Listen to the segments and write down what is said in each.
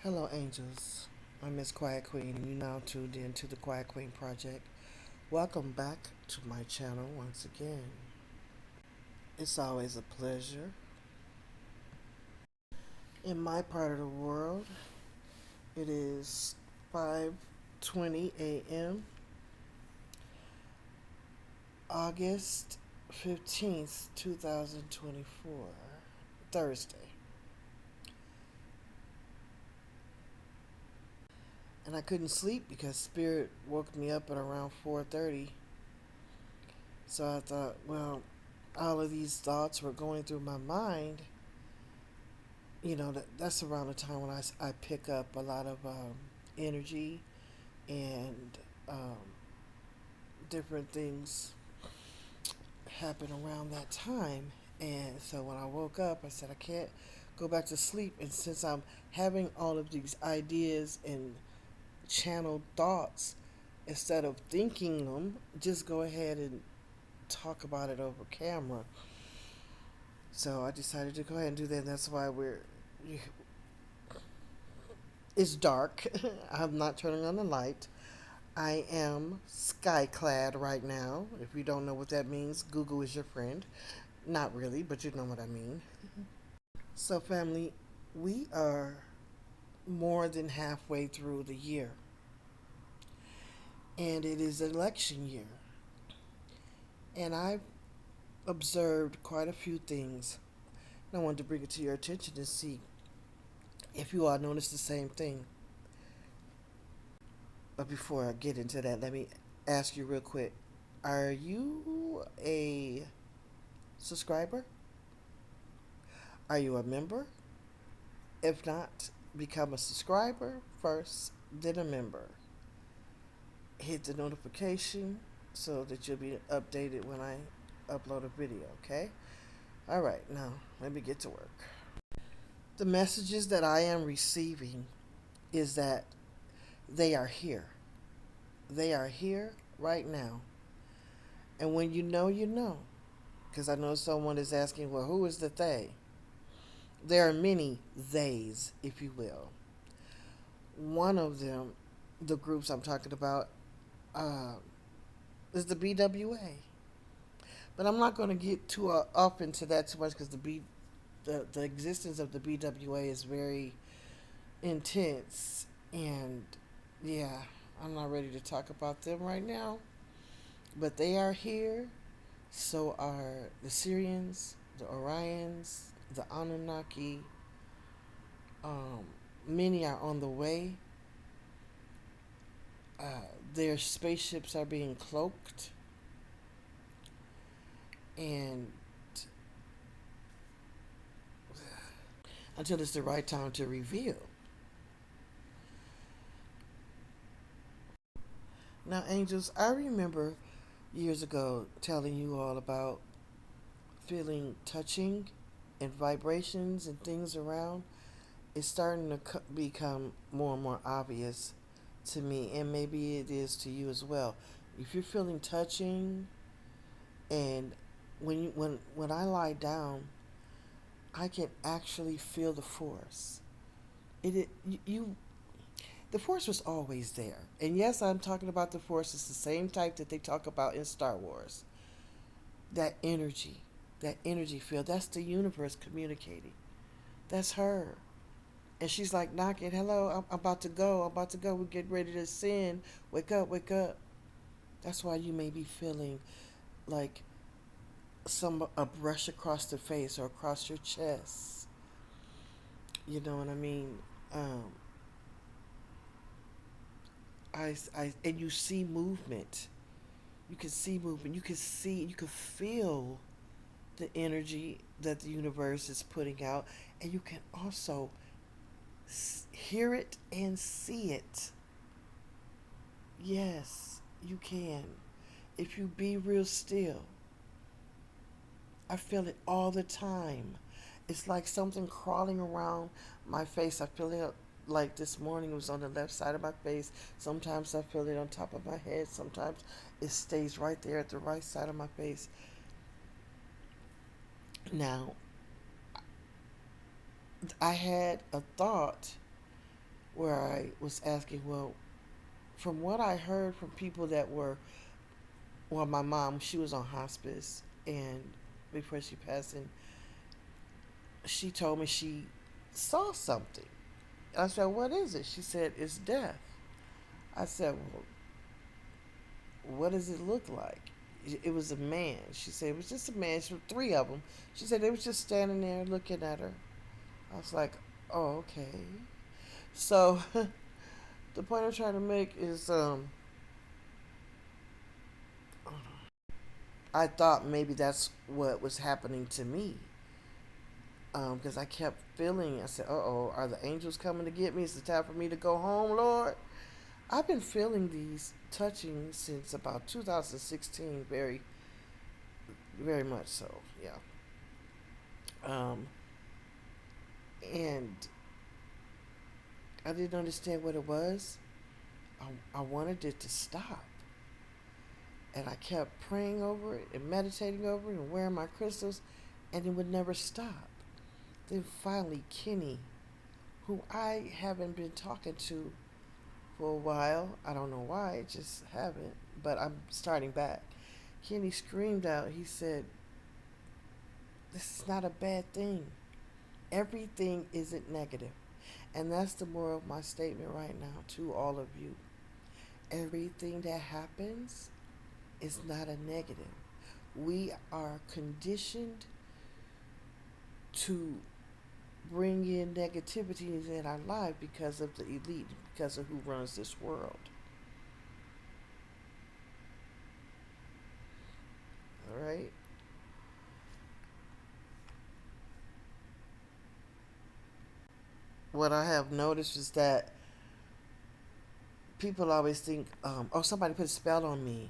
Hello, angels. I'm Miss Quiet Queen, and you now tuned in to the Quiet Queen Project. Welcome back to my channel once again. It's always a pleasure. In my part of the world, it is 5:20 a.m. August 15th, 2024, Thursday. And I couldn't sleep because Spirit woke me up at around 4:30. So I thought, well, all of these thoughts were going through my mind. That's around the time when I pick up a lot of energy and um, different things happen around that time. And so when I woke up, I said, I can't go back to sleep. And since I'm having all of these ideas and channeled thoughts, instead of thinking them, just go ahead and talk about it over camera. So I decided to go ahead and do that. And that's why it's dark. I'm not turning on the light. I am sky clad right now. If you don't know what that means, Google is your friend. Not really, but you know what I mean. So, family, we are more than halfway through the year, and it is election year. And I've observed quite a few things. And I wanted to bring it to your attention to see if you all notice the same thing. But before I get into that, let me ask you real quick. Are you a subscriber? Are you a member? If not, become a subscriber first, then a member. Hit the notification so that you'll be updated when I upload a video, okay? All right, now let me get to work. The messages that I am receiving is that they are here. They are here right now. And when you know, you know. Because I know someone is asking, well, who is the they? There are many theys, if you will. One of them, the groups I'm talking about, uh, is the BWA. But I'm not going to get too up into that too much because the existence of the BWA is very intense, and yeah, I'm not ready to talk about them right now. But they are here. So are the Syrians, the Orions, the Anunnaki. Um, Many are on the way. Their spaceships are being cloaked, and until it's the right time to reveal. Now, angels, I remember years ago telling you all about feeling touching and vibrations and things around. It's starting to become more and more obvious to me, and maybe it is to you as well. If you're feeling touching, and when I lie down, I can actually feel the force. It you the force was always there, and yes, I'm talking about the force. It's the same type that they talk about in Star Wars. That energy, that energy field. That's the universe communicating. That's her. And she's like knocking, hello, I'm about to go. I'm about to go. We're getting ready to ascend. Wake up, wake up. That's why you may be feeling like some a brush across the face or across your chest. You know what I mean? Um, and you see movement. You can see movement. You can feel the energy that the universe is putting out, and you can also hear it and see it. Yes, you can. If you be real still, I feel it all the time. It's like something crawling around my face. I feel it like this morning it was on the left side of my face. Sometimes I feel it on top of my head. Sometimes it stays right there at the right side of my face. Now, I had a thought where I was asking, well, from what I heard from people that were, well, my mom, she was on hospice, and before she passed, and she told me she saw something. I said, what is it? She said, it's death. I said, well, what does it look like? It was a man. She said, it was just a man. She was three of them. She said, they was just standing there looking at her. I was like, oh, okay. So the point I'm trying to make is I thought maybe that's what was happening to me. Because I kept feeling, I said, uh oh, are the angels coming to get me? It's the time for me to go home, Lord. I've been feeling these touching since about 2016, very, very much so, yeah. Um, and I didn't understand what it was. I wanted it to stop. And I kept praying over it and meditating over it and wearing my crystals, and it would never stop. Then finally, Kenny, who I haven't been talking to for a while, I don't know why, I just haven't, but I'm starting back. Kenny screamed out, he said, this is not a bad thing. Everything isn't negative. And that's the moral of my statement right now to all of you. Everything that happens is not a negative. We are conditioned to bring in negativity in our life because of the elite, because of who runs this world. All right? What I have noticed is that people always think, oh, somebody put a spell on me,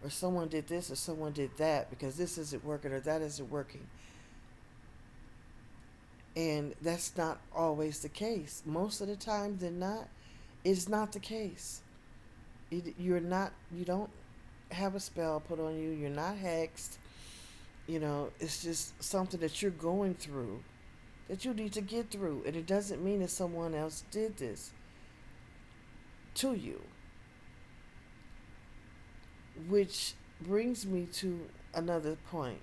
or someone did this, or someone did that, because this isn't working or that isn't working. And that's not always the case. Most of the time, they're not. It's not the case. You're not. You don't have a spell put on you. You're not hexed. It's just something that you're going through that you need to get through, and it doesn't mean that someone else did this to you. Which brings me to another point.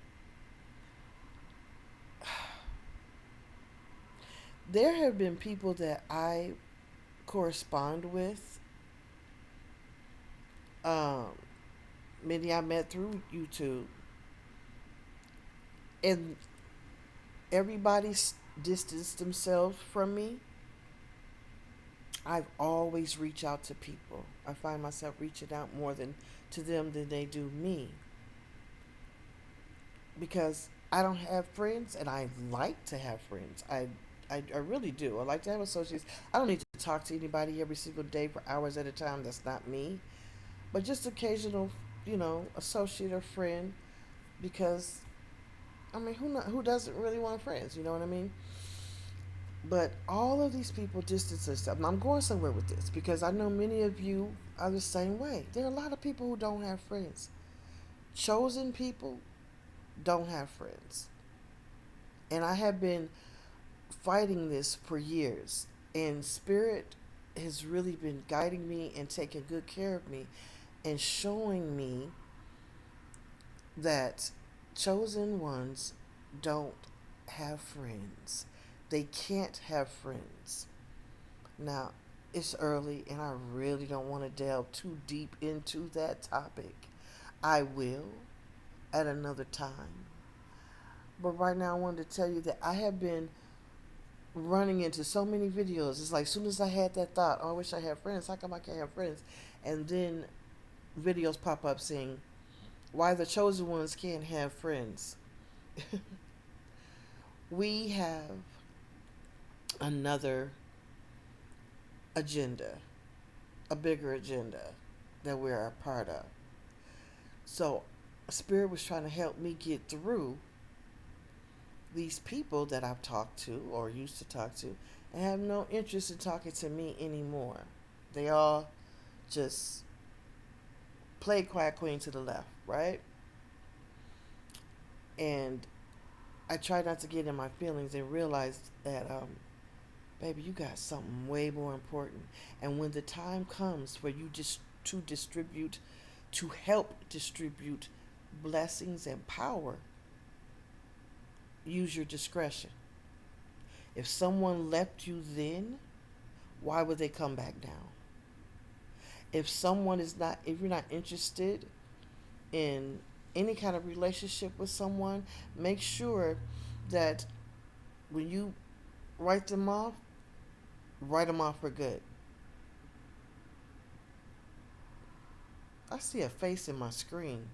There have been people that I correspond with, um, many I met through YouTube, and everybody's distanced themselves from me. I've always reached out to people. I find myself reaching out more than to them than they do me, because I don't have friends, and I like to have friends. I really do. I like to have associates. I don't need to talk to anybody every single day for hours at a time. That's not me. But just occasional, associate or friend, because I mean, who doesn't really want friends? You know what I mean? But all of these people distance themselves. And I'm going somewhere with this because I know many of you are the same way. There are a lot of people who don't have friends. Chosen people don't have friends. And I have been fighting this for years. And Spirit has really been guiding me and taking good care of me and showing me that chosen ones don't have friends. They can't have friends. Now, it's early and I really don't want to delve too deep into that topic. I will at another time. But right now, I wanted to tell you that I have been running into so many videos. It's like as soon as I had that thought, oh, I wish I had friends. How come I can't have friends? And then videos pop up saying, why the chosen ones can't have friends. We have another agenda, a bigger agenda that we're a part of. So, Spirit was trying to help me get through these people that I've talked to or used to talk to and have no interest in talking to me anymore. They all just play quiet queen to the left, right? And I try not to get in my feelings and realize that baby, you got something way more important. And when the time comes for you just to distribute, to help distribute blessings and power, use your discretion. If someone left you then, why would they come back down? If you're not interested in any kind of relationship with someone, make sure that when you write them off, write them off for good. I see a face in my screen.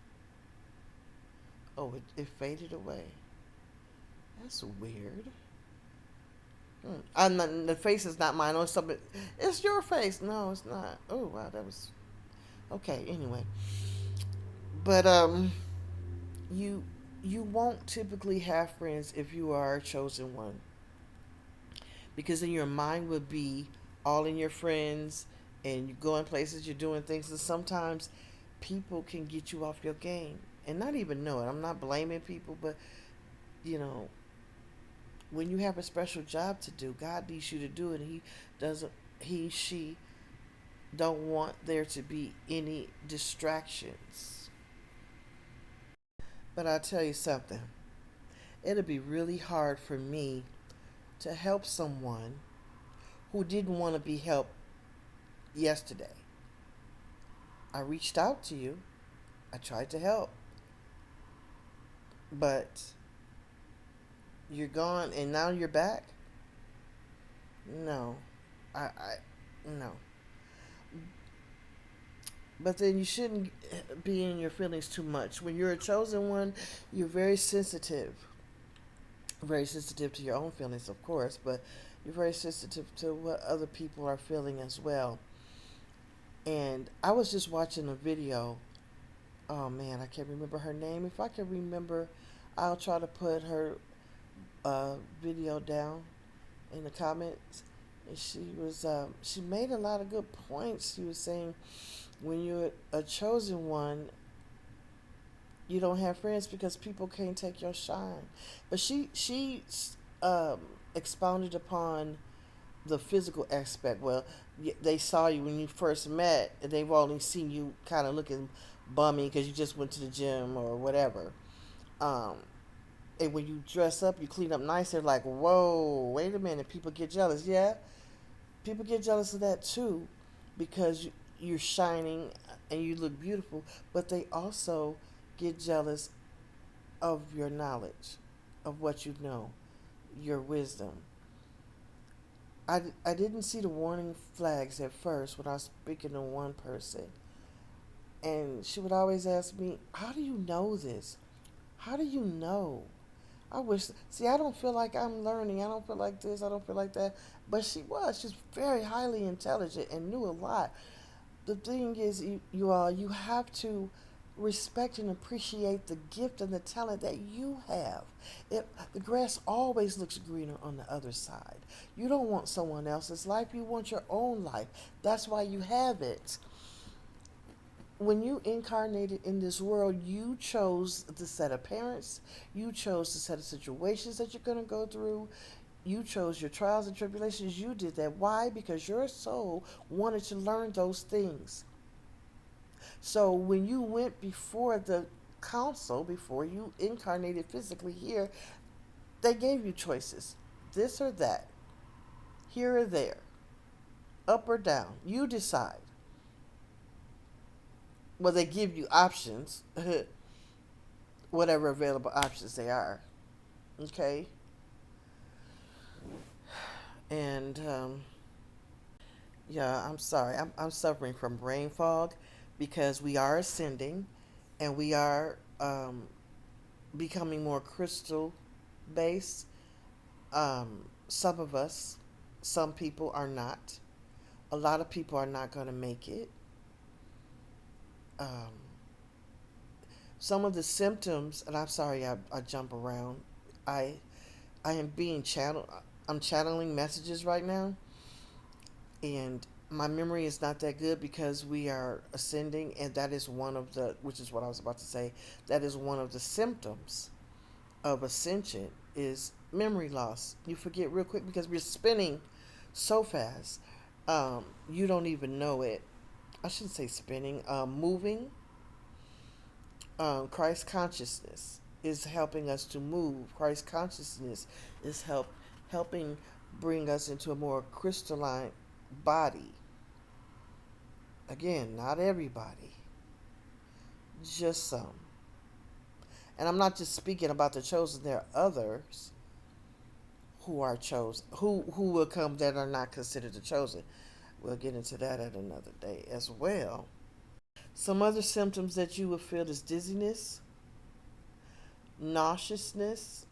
Oh, it faded away. That's weird. The face is not mine. Oh, it's something. It's your face. No, it's not. Oh wow, that was okay. Anyway, but you you won't typically have friends if you are a chosen one, because then your mind would be all in your friends, and you go in places, you're doing things, and sometimes people can get you off your game and not even know it. I'm not blaming people, but you know, when you have a special job to do, God needs you to do it. And doesn't, she don't want there to be any distractions. But I'll tell you something. It'll be really hard for me to help someone who didn't want to be helped yesterday. I reached out to you. I tried to help. But you're gone and now you're back? No. I no. But then you shouldn't be in your feelings too much. When you're a chosen one, you're very sensitive. Very sensitive to your own feelings, of course, but you're very sensitive to what other people are feeling as well. And I was just watching a video. Oh man, I can't remember her name. If I can remember, I'll try to put her video down in the comments. And she made a lot of good points. She was saying when you're a chosen one, you don't have friends because people can't take your shine. But she um, expounded upon the physical aspect. Well, they saw you when you first met, and they've only seen you kind of looking bummy because you just went to the gym or whatever. Um, and when you dress up, you clean up nice. They're like, "Whoa, wait a minute!" People get jealous. Yeah, people get jealous of that too, because you're shining and you look beautiful. But they also get jealous of your knowledge, of what you know, your wisdom. I didn't see the warning flags at first when I was speaking to one person. And she would always ask me, "How do you know this? How do you know?" I wish, see, I don't feel like I'm learning. I don't feel like this. I don't feel like that. But she was. She's very highly intelligent and knew a lot. The thing is, you have to respect and appreciate the gift and the talent that you have. The grass always looks greener on the other side. You don't want someone else's life, you want your own life. That's why you have it. When you incarnated in this world, you chose the set of parents, you chose the set of situations that you're going to go through, you chose your trials and tribulations. You did that. Why? Because your soul wanted to learn those things. So when you went before the council, before you incarnated physically here, they gave you choices, this or that, here or there, up or down. You decide. Well, they give you options, whatever available options they are. Okay? And yeah, I'm sorry. I'm suffering from brain fog because we are ascending and we are becoming more crystal based. Some of us, some people are not. A lot of people are not going to make it. Um, some of the symptoms, and I'm sorry I jump around. I I am being channeled. I'm channeling messages right now, and my memory is not that good because we are ascending, and that is one of the, which is what I was about to say, that is one of the symptoms of ascension is memory loss. You forget real quick because we're spinning so fast. You don't even know it. I shouldn't say spinning. Moving. Christ consciousness is helping us to move. Christ consciousness is helping bring us into a more crystalline body. Again, not everybody, just some. And I'm not just speaking about the chosen. There are others who are chosen, who will come that are not considered the chosen. We'll get into that at another day as well. Some other symptoms that you will feel is dizziness, nauseousness.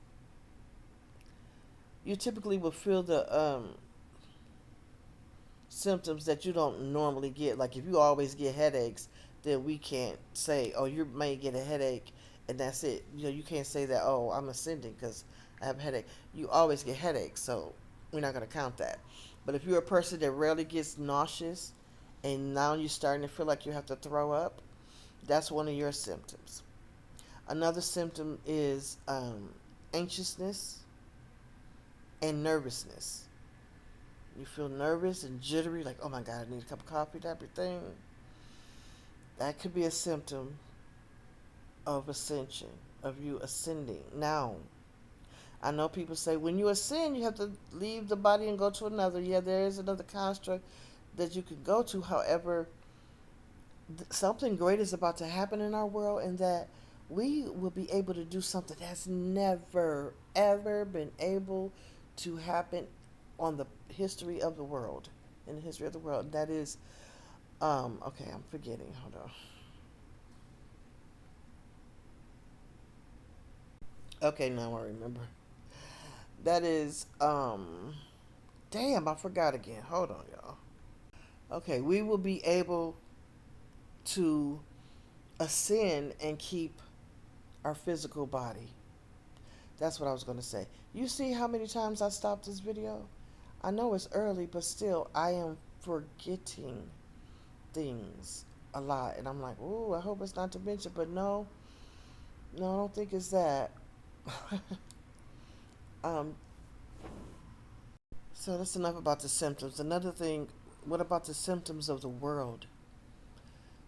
You typically will feel the symptoms that you don't normally get. Like if you always get headaches, then we can't say, oh, you may get a headache and that's it. You know, you can't say that, oh, I'm ascending because I have a headache. You always get headaches, so we're not going to count that. But if you're a person that rarely gets nauseous and now you're starting to feel like you have to throw up, that's one of your symptoms. Another symptom is anxiousness and nervousness. You feel nervous and jittery, like, oh my God, I need a cup of coffee, type of thing. That could be a symptom of ascension, of you ascending. Now, I know people say when you ascend, you have to leave the body and go to another. Yeah, there is another construct that you can go to. However, something great is about to happen in our world, and that we will be able to do something that's never, ever been able to happen on the history of the world, in the history of the world. That is, okay, I'm forgetting. Hold on. Okay, now I remember. That is, damn, I forgot again. Hold on, y'all. Okay, we will be able to ascend and keep our physical body. That's what I was going to say. You see how many times I stopped this video? I know it's early, but still, I am forgetting things a lot. And I'm like, ooh, I hope it's not dementia. But no, no, I don't think it's that. um, so that's enough about the symptoms. Another thing, what about the symptoms of the world?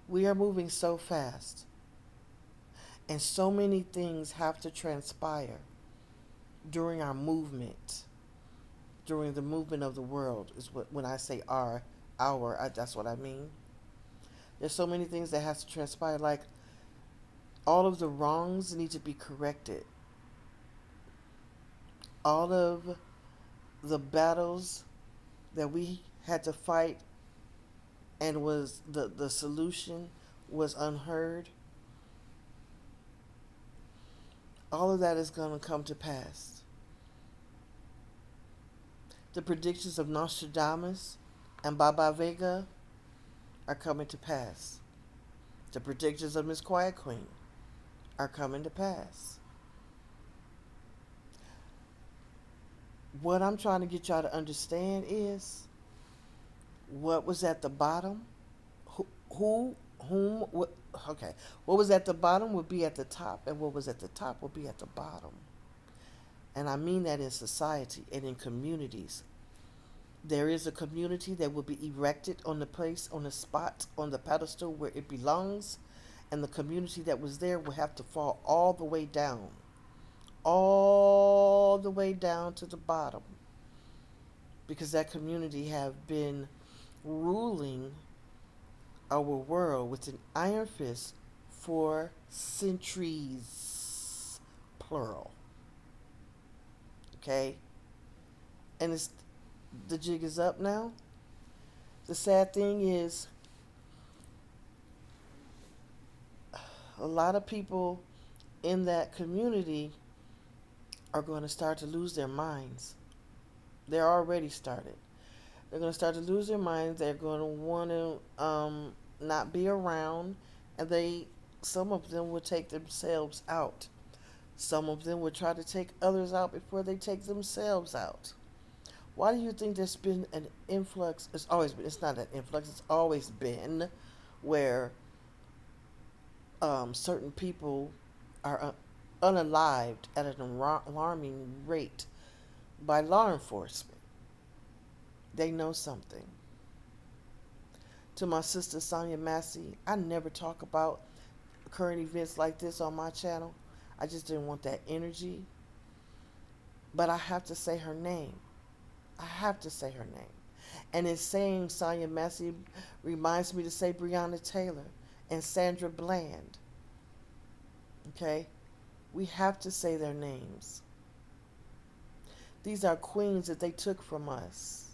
We are moving so fast, and so many things have to transpire during our movement, during the movement of the world. Is what when I say that's what I mean. There's so many things that has to transpire. Like all of the wrongs need to be corrected. All of the battles that we had to fight and was the solution was unheard. All of that is going to come to pass. The predictions of Nostradamus and Baba Vega are coming to pass. The predictions of Miss Quiet Queen are coming to pass. What I'm trying to get y'all to understand is what was at the bottom, whom, what, okay, what was at the bottom will be at the top, and what was at the top will be at the bottom. And I mean that in society and in communities. There is a community that will be erected on the place, on the spot, on the pedestal where it belongs, and the community that was there will have to fall all the way down to the bottom, because that community have been ruling our world with an iron fist for centuries, plural. Okay, and it's the jig is up now. The sad thing is, a lot of people in that community are going to start to lose their minds. They're already started. They're going to start to lose their minds. They're going to want to not be around, and some of them will take themselves out. Some of them will try to take others out before they take themselves out. Why do you think there's been an influx? It's always been. It's not an influx. It's always been where certain people are unalived at an alarming rate by law enforcement. They know something. To my sister Sonya Massey, I never talk about current events like this on my channel. I just didn't want that energy. But I have to say her name. I have to say her name. And in saying Sonya Massey reminds me to say Breonna Taylor and Sandra Bland. Okay? We have to say their names. These are queens that they took from us.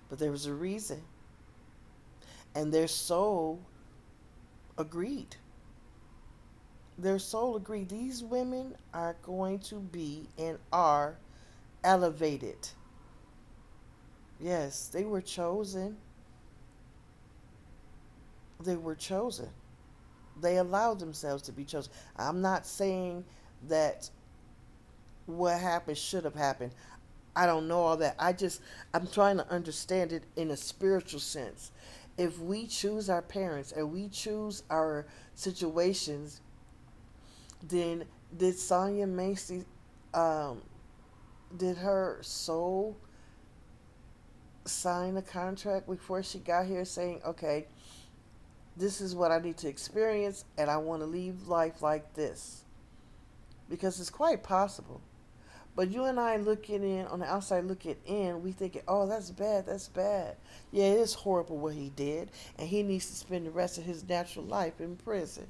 But there was a reason. And their soul agreed. Their soul agreed. These women are going to be and are elevated. Yes, they were chosen. They were chosen. They allowed themselves to be chosen. I'm not saying that what happened should have happened. I don't know all that. I'm trying to understand it in a spiritual sense. If we choose our parents and we choose our situations, then did Sonya Macy, um, did her soul sign a contract before she got here saying, okay, this is what I need to experience and I want to leave life like this? Because it's quite possible. But you and I looking in on the outside, looking in, we thinking, "Oh, that's bad. That's bad." Yeah, it is horrible what he did, and he needs to spend the rest of his natural life in prison.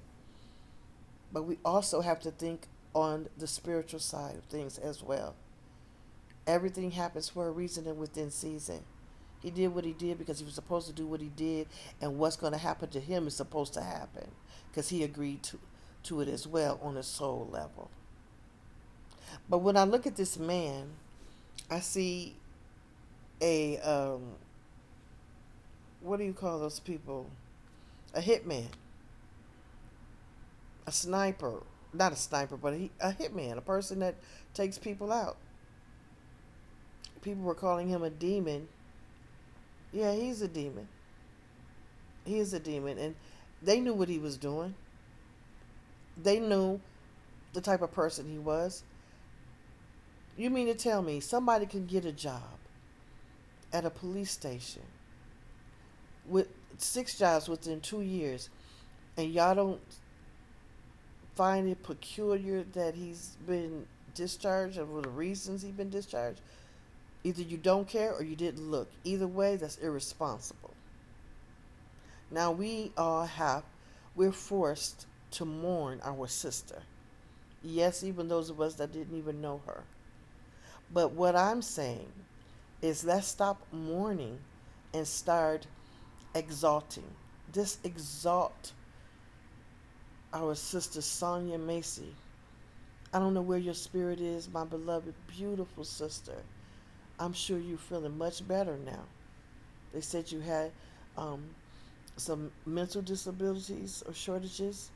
But we also have to think on the spiritual side of things as well. Everything happens for a reason and within season. He did what he did because he was supposed to do what he did, and what's going to happen to him is supposed to happen because he agreed to it as well on a soul level. But when I look at this man, I see a what do you call those people? A hitman, a sniper, not a sniper, but a hitman, a person that takes people out. People were calling him a demon. Yeah, he's a demon. He is a demon, and they knew what he was doing. They knew the type of person he was. You mean to tell me somebody can get a job at a police station with 6 jobs within 2 years, and y'all don't find it peculiar that he's been discharged and for the reasons he's been discharged? Either you don't care or you didn't look. Either way, that's irresponsible. Now we're forced to mourn our sister. Yes, even those of us that didn't even know her. But what I'm saying is let's stop mourning and start exalting. Just exalt our sister Sonya Macy. I don't know where your spirit is, my beloved, beautiful sister. I'm sure you're feeling much better now. They said you had um, some mental disabilities or shortages,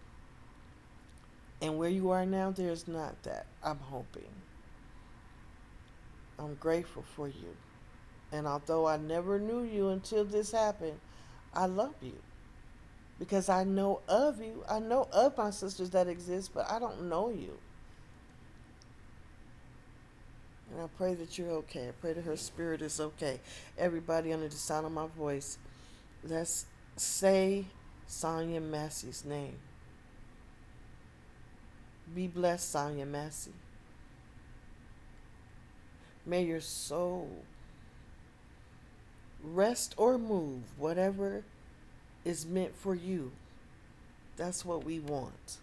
and where you are now, there's not that. I'm hoping. I'm grateful for you. And although I never knew you until this happened, I love you. Because I know of you. I know of my sisters that exist, but I don't know you. And I pray that you're okay. I pray that her spirit is okay. Everybody under the sound of my voice, let's say Sonya Massey's name. Be blessed, Sonya Massey. May your soul rest or move, whatever is meant for you. That's what we want.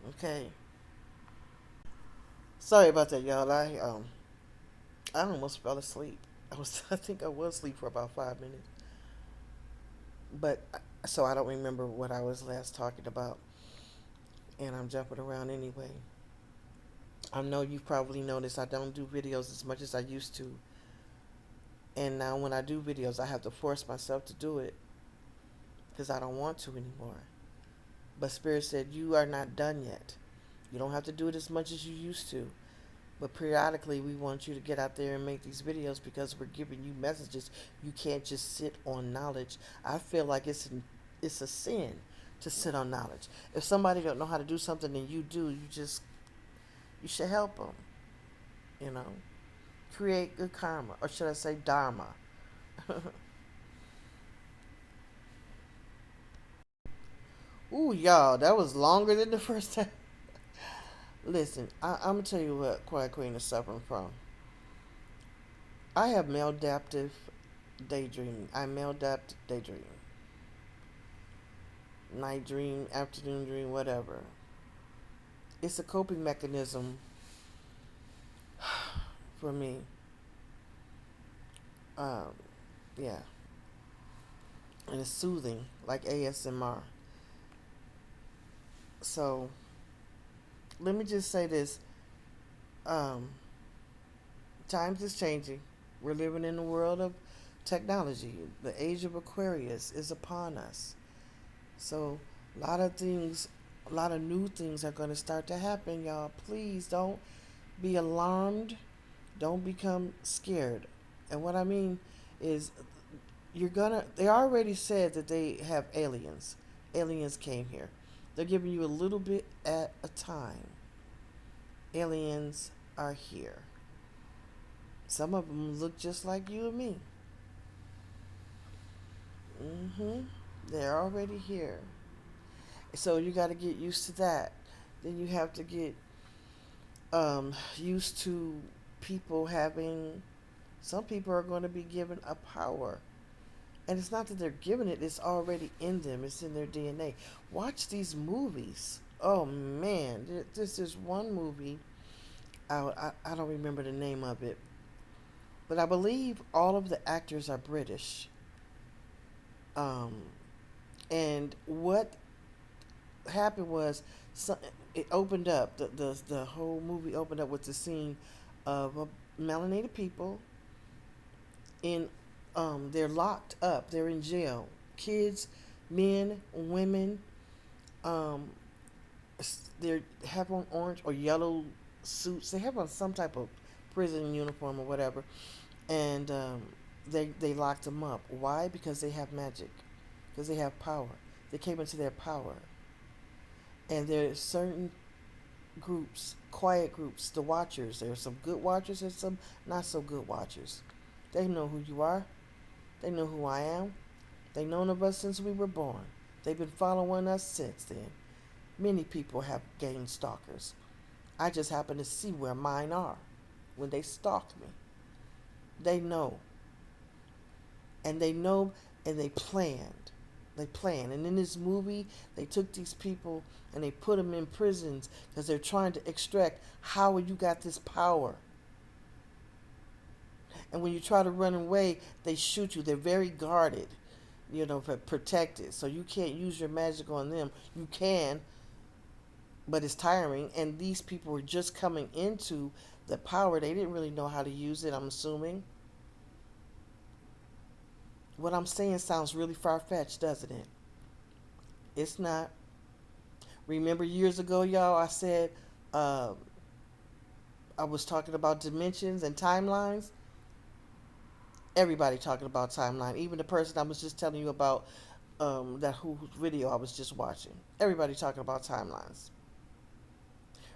Okay. Sorry about that, y'all. I almost fell asleep. I think I was asleep for about 5 minutes. But so I don't remember what I was last talking about, and I'm jumping around anyway. I know you've probably noticed I don't do videos as much as I used to. And now when I do videos, I have to force myself to do it because I don't want to anymore. But Spirit said, you are not done yet. You don't have to do it as much as you used to. But periodically, we want you to get out there and make these videos because we're giving you messages. You can't just sit on knowledge. I feel like it's a sin to sit on knowledge. If somebody don't know how to do something and you do, you should help them, you know. create good karma, or should I say dharma? Ooh, y'all, that was longer than the first time. Listen, I'm gonna tell you what Quiet Queen is suffering from. I have maladaptive daydreaming. I maladaptive daydreaming. Night dream, afternoon dream, whatever. It's a coping mechanism for me. Um, yeah, and it's soothing, like ASMR. So let me just say this: um, times is changing. We're living in a world of technology. The age of Aquarius is upon us. So a lot of things, a lot of new things are going to start to happen, y'all. Please don't be alarmed. Don't become scared. And what I mean is, they already said that they have aliens. Aliens came here. They're giving you a little bit at a time. Aliens are here. Some of them look just like you and me. Mm-hmm. They're already here. So you got to get used to that. Then you have to get used to people having. Some people are going to be given a power. And it's not that they're given it, it's already in them, it's in their DNA. Watch these movies. Oh man, this is one movie. I don't remember the name of it, but I believe all of the actors are British. Um, and what happened was, so, it opened up, the whole movie opened up with the scene of melanated people in they're locked up, they're in jail, kids, men, women, um they have on orange or yellow suits, they have on some type of prison uniform or whatever, and they locked them up. Why? Because they have magic, because they have power, they came into their power. And there are certain groups, quiet groups, the watchers. There are some good watchers and some not so good watchers. They know who you are. They know who I am. They've known of us since we were born. They've been following us since then. Many people have gained stalkers. I just happen to see where mine are when they stalk me. They know. And they know, and they planned. They planned. And in this movie, they took these people and they put them in prisons because they're trying to extract how you got this power. And when you try to run away, they shoot you. They're very guarded, protected. So you can't use your magic on them. You can, but it's tiring. And these people were just coming into the power. They didn't really know how to use it, I'm assuming. What I'm saying sounds really far-fetched, doesn't it? It's not. Remember years ago, y'all, I said uh, I was talking about dimensions and timelines. Everybody talking about timeline. Even the person I was just telling you about, that whose video I was just watching. Everybody talking about timelines.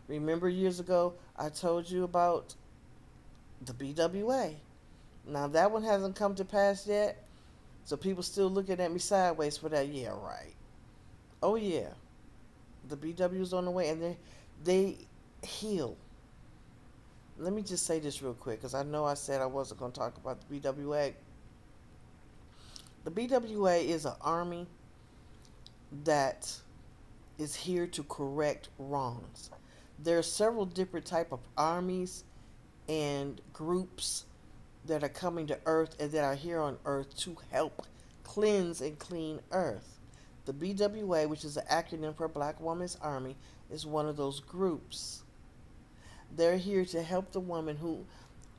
Remember years ago, I told you about the BWA. Now that one hasn't come to pass yet, so people still looking at me sideways for that. Yeah, right. Oh yeah, the BW's on the way, and they heal. Let me just say this real quick, because I know I said I wasn't going to talk about the BWA. The BWA is an army that is here to correct wrongs. There are several different type of armies and groups that are coming to Earth and that are here on Earth to help cleanse and clean Earth. The BWA, which is an acronym for Black Women's Army, is one of those groups. They're here to help the woman who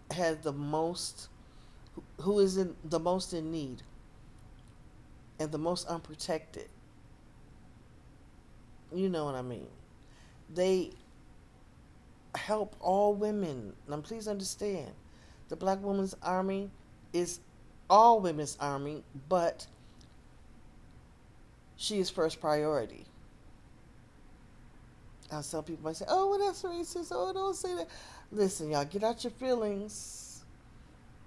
has the most, who is in the most in need and the most unprotected. You know what I mean? They help all women. Now, please understand, the Black Women's Army is all women's army, but she is first priority. Some people might say, "Oh, well, that's racist. Oh, don't say that." Listen, y'all, get out your feelings.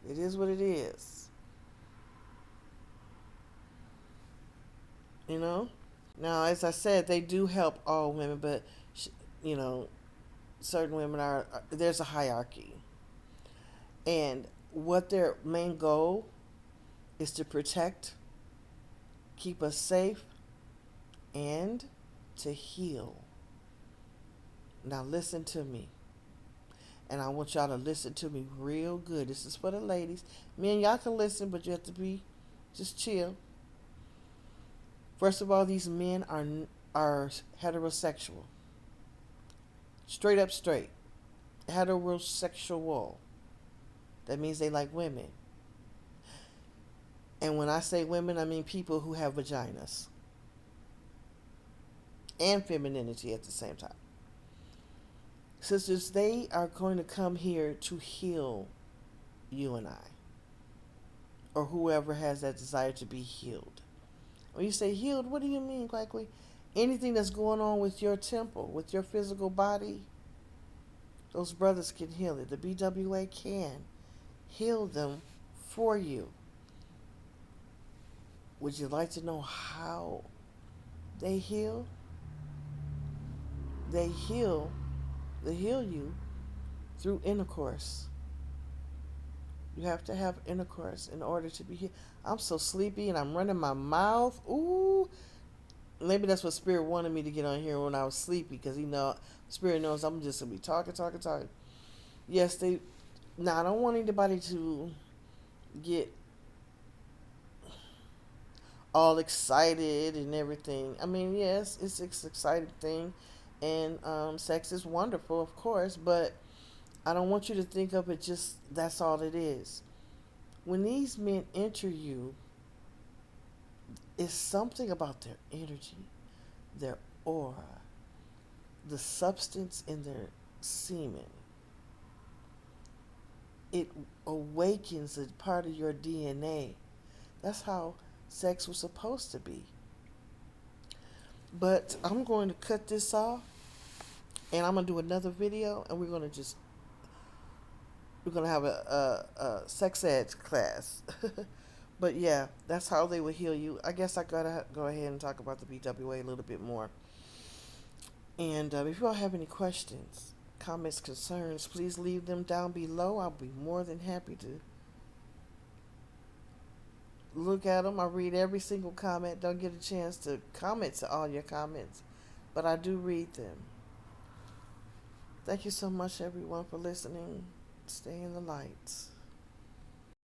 It is what it is. You know? Now, as I said, they do help all women, but, you know, certain women there's a hierarchy. And what their main goal is to protect, keep us safe, and to heal. Now, listen to me. And I want y'all to listen to me real good. This is for the ladies. Men, y'all can listen, but you have to be just chill. First of all, these men are heterosexual. Straight up straight. Heterosexual. That means they like women. And when I say women, I mean people who have vaginas and femininity at the same time. Sisters, they are going to come here to heal you and I, or whoever has that desire to be healed. When you say healed, what do you mean, Quackly? Anything that's going on with your temple, with your physical body, those brothers can heal it. The BWA can heal them for you. Would you like to know how they heal? They heal you through intercourse. You have to have intercourse in order to be healed. I'm so sleepy and I'm running my mouth. Ooh. Maybe that's what Spirit wanted me to get on here when I was sleepy, because Spirit knows I'm just going to be talking. Yes, now I don't want anybody to get all excited and everything. I mean, yes, it's an exciting thing, and sex is wonderful, of course, but I don't want you to think of it just that's all it is. When these men enter you, it's something about their energy, their aura, the substance in their semen. It awakens a part of your DNA. That's how sex was supposed to be. But I'm going to cut this off, and I'm going to do another video, and we're going to have a sex ed class. But yeah, that's how they will heal you. I guess I gotta go ahead and talk about the BWA a little bit more. And if you all have any questions, comments, concerns, please leave them down below. I'll be more than happy to look at them. I read every single comment. Don't get a chance to comment to all your comments, but I do read them. Thank you so much, everyone, for listening. Stay in the lights.